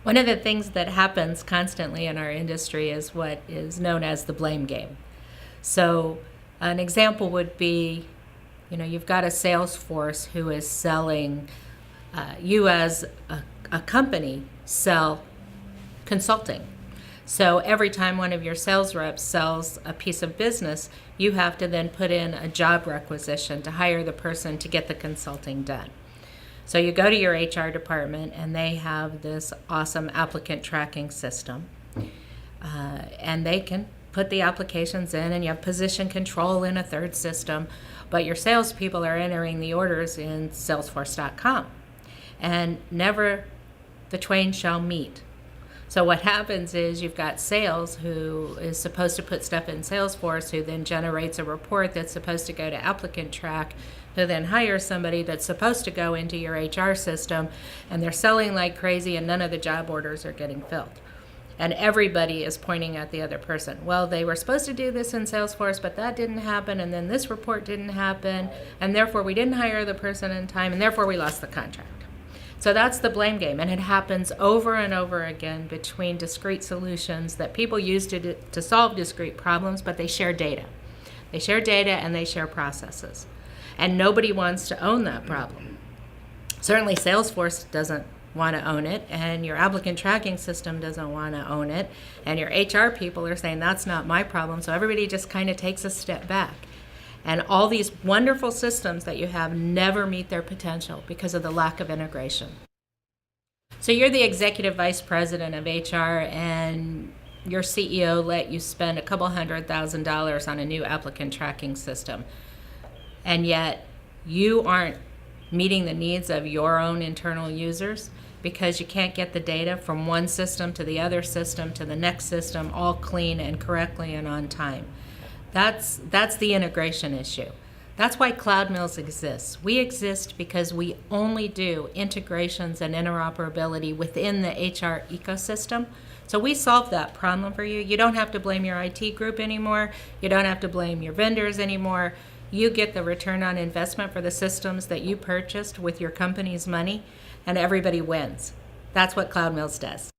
One of the things that happens constantly in our industry is what is known as the blame game. So an example would be, you've got a sales force who is selling, you as a company sell consulting. So every time one of your sales reps sells a piece of business, you have to then put in a job requisition to hire the person to get the consulting done. So you go to your HR department and they have this awesome applicant tracking system. And they can put the applications in, and you have position control in a third system, but your salespeople are entering the orders in Salesforce.com. And never the twain shall meet. So what happens is you've got sales who is supposed to put stuff in Salesforce, who then generates a report that's supposed to go to Applicant Track, who then hires somebody that's supposed to go into your HR system, and they're selling like crazy and none of the job orders are getting filled. And everybody is pointing at the other person. Well, they were supposed to do this in Salesforce, but that didn't happen, and then this report didn't happen, and therefore we didn't hire the person in time, and therefore we lost the contract. So that's the blame game, and it happens over and over again between discrete solutions that people use to solve discrete problems, but they share data. They share data and they share processes. And nobody wants to own that problem. Certainly Salesforce doesn't want to own it, and your applicant tracking system doesn't want to own it, and your HR people are saying that's not my problem, so everybody just kind of takes a step back. And all these wonderful systems that you have never meet their potential because of the lack of integration. So you're the executive vice president of HR, and your CEO let you spend a couple $100,000 on a new applicant tracking system, and yet you aren't meeting the needs of your own internal users because you can't get the data from one system to the other system to the next system all clean and correctly and on time. That's the integration issue. That's why Cloud Mills exists. We exist because we only do integrations and interoperability within the HR ecosystem. So we solve that problem for you. You don't have to blame your IT group anymore. You don't have to blame your vendors anymore. You get the return on investment for the systems that you purchased with your company's money, and everybody wins. That's what Cloud Mills does.